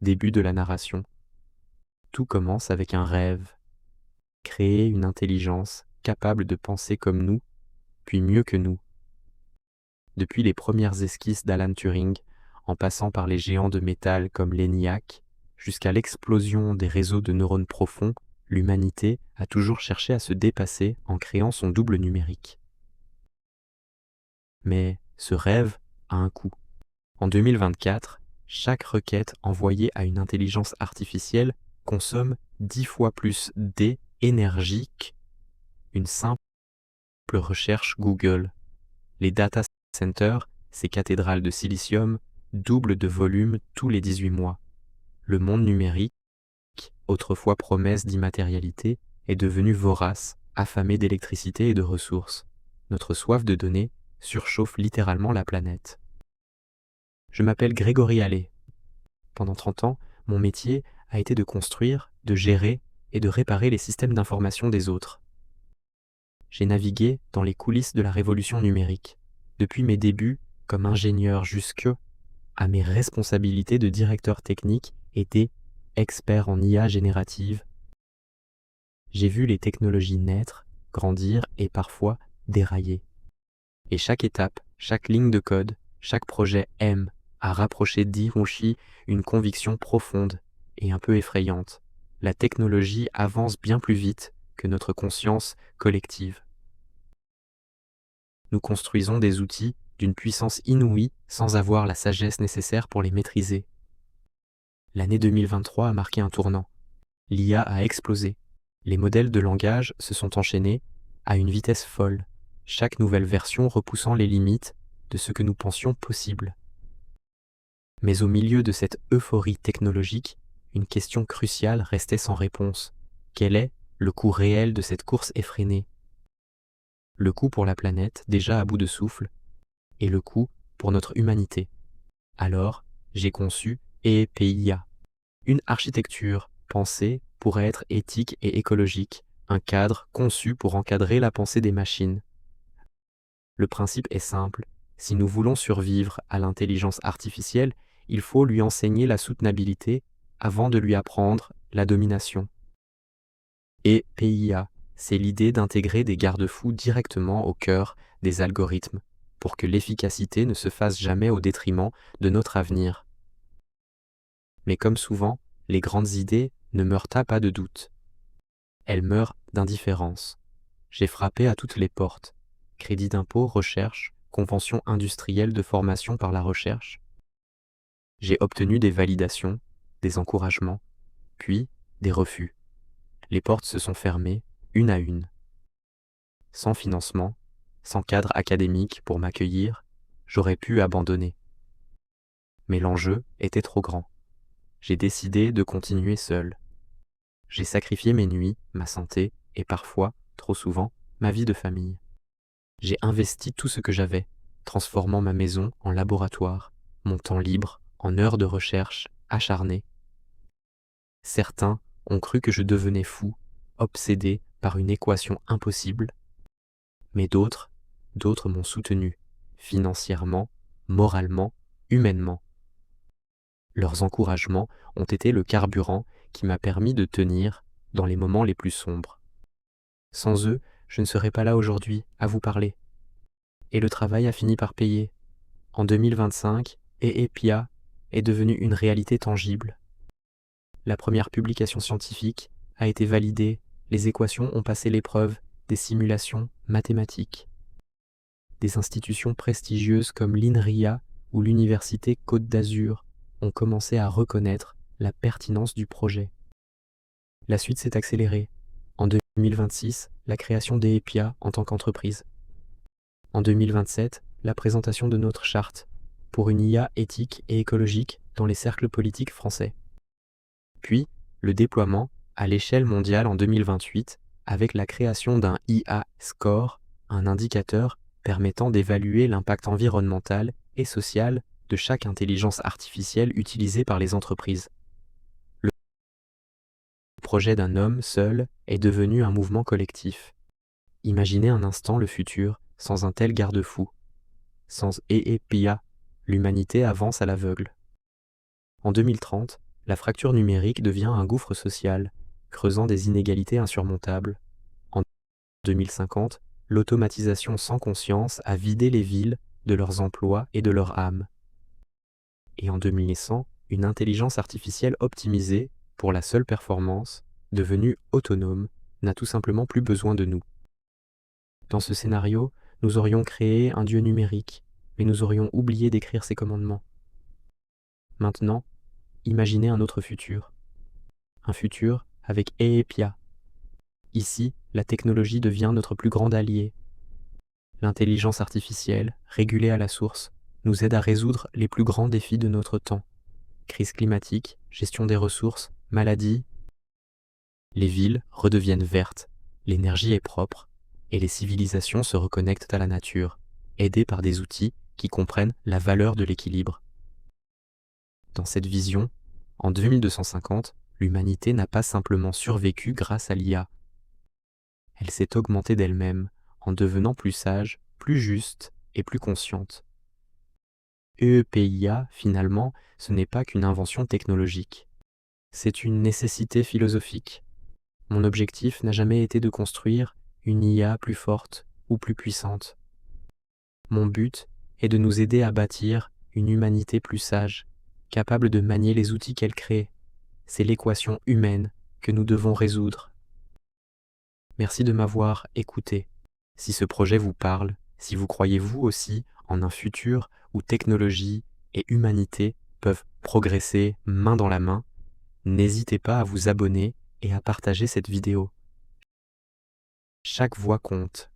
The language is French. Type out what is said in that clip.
Début de la narration. Tout commence avec un rêve. Créer une intelligence capable de penser comme nous, puis mieux que nous. Depuis les premières esquisses d'Alan Turing, en passant par les géants de métal comme l'ENIAC, jusqu'à l'explosion des réseaux de neurones profonds, l'humanité a toujours cherché à se dépasser en créant son double numérique. Mais ce rêve a un coût. En 2024, chaque requête envoyée à une intelligence artificielle consomme 10 fois plus d'énergie qu'une simple recherche Google. Les data centers, ces cathédrales de silicium, doublent de volume tous les 18 mois. Le monde numérique, autrefois promesse d'immatérialité, est devenu vorace, affamé d'électricité et de ressources. Notre soif de données surchauffe littéralement la planète. Je m'appelle Grégory Allais. Pendant 30 ans, mon métier a été de construire, de gérer et de réparer les systèmes d'information des autres. J'ai navigué dans les coulisses de la révolution numérique, depuis mes débuts comme ingénieur jusqu'à mes responsabilités de directeur technique et d'expert en IA générative. J'ai vu les technologies naître, grandir et parfois dérailler. Et chaque étape, chaque ligne de code, chaque projet a rapproché d'Hiroshi une conviction profonde et un peu effrayante. La technologie avance bien plus vite que notre conscience collective. Nous construisons des outils d'une puissance inouïe sans avoir la sagesse nécessaire pour les maîtriser. L'année 2023 a marqué un tournant. L'IA a explosé. Les modèles de langage se sont enchaînés à une vitesse folle, chaque nouvelle version repoussant les limites de ce que nous pensions possible. Mais au milieu de cette euphorie technologique, une question cruciale restait sans réponse. Quel est le coût réel de cette course effrénée ? Le coût pour la planète, déjà à bout de souffle, et le coût pour notre humanité. Alors, j'ai conçu EPIA, une architecture pensée pour être éthique et écologique, un cadre conçu pour encadrer la pensée des machines. Le principe est simple, si nous voulons survivre à l'intelligence artificielle, il faut lui enseigner la soutenabilité avant de lui apprendre la domination. Et PIA, c'est l'idée d'intégrer des garde-fous directement au cœur des algorithmes, pour que l'efficacité ne se fasse jamais au détriment de notre avenir. Mais comme souvent, les grandes idées ne meurent pas de doute. Elles meurent d'indifférence. J'ai frappé à toutes les portes. Crédit d'impôt, recherche, convention industrielle de formation par la recherche. J'ai obtenu des validations, des encouragements, puis des refus. Les portes se sont fermées, une à une. Sans financement, sans cadre académique pour m'accueillir, j'aurais pu abandonner. Mais l'enjeu était trop grand. J'ai décidé de continuer seul. J'ai sacrifié mes nuits, ma santé et parfois, trop souvent, ma vie de famille. J'ai investi tout ce que j'avais, transformant ma maison en laboratoire, mon temps libre en heures de recherche acharnées. Certains ont cru que je devenais fou, obsédé par une équation impossible, mais d'autres m'ont soutenu, financièrement, moralement, humainement. Leurs encouragements ont été le carburant qui m'a permis de tenir dans les moments les plus sombres. Sans eux, je ne serais pas là aujourd'hui à vous parler. Et le travail a fini par payer. En 2025, EPIA est devenu une réalité tangible. La première publication scientifique a été validée, les équations ont passé l'épreuve des simulations mathématiques. Des institutions prestigieuses comme l'INRIA ou l'Université Côte d'Azur ont commencé à reconnaître la pertinence du projet. La suite s'est accélérée. En 2026, la création d'EPIA en tant qu'entreprise. En 2027, la présentation de notre charte pour une IA éthique et écologique dans les cercles politiques français. Puis, le déploiement à l'échelle mondiale en 2028 avec la création d'un IA Score, un indicateur permettant d'évaluer l'impact environnemental et social de chaque intelligence artificielle utilisée par les entreprises. Le projet d'un homme seul est devenu un mouvement collectif. Imaginez un instant le futur sans un tel garde-fou. Sans EPIA, l'humanité avance à l'aveugle. En 2030, La fracture numérique devient un gouffre social, creusant des inégalités insurmontables. En 2050, l'automatisation sans conscience a vidé les villes de leurs emplois et de leur âme. Et en 2100, une intelligence artificielle optimisée pour la seule performance, devenue autonome, n'a tout simplement plus besoin de nous. Dans ce scénario, nous aurions créé un dieu numérique, mais nous aurions oublié d'écrire ses commandements. Maintenant, imaginez un autre futur. Un futur avec Eepia. Ici, la technologie devient notre plus grand allié. L'intelligence artificielle, régulée à la source, nous aide à résoudre les plus grands défis de notre temps. Crise climatique, gestion des ressources, maladies. Les villes redeviennent vertes, l'énergie est propre, et les civilisations se reconnectent à la nature, aidées par des outils qui comprennent la valeur de l'équilibre. Dans cette vision, en 2250, l'humanité n'a pas simplement survécu grâce à l'IA. Elle s'est augmentée d'elle-même, en devenant plus sage, plus juste et plus consciente. EEPIA, finalement, ce n'est pas qu'une invention technologique. C'est une nécessité philosophique. Mon objectif n'a jamais été de construire une IA plus forte ou plus puissante. Mon but est de nous aider à bâtir une humanité plus sage, capable de manier les outils qu'elle crée. C'est l'équation humaine que nous devons résoudre. Merci de m'avoir écouté. Si ce projet vous parle, si vous croyez vous aussi en un futur où technologie et humanité peuvent progresser main dans la main, n'hésitez pas à vous abonner et à partager cette vidéo. Chaque voix compte.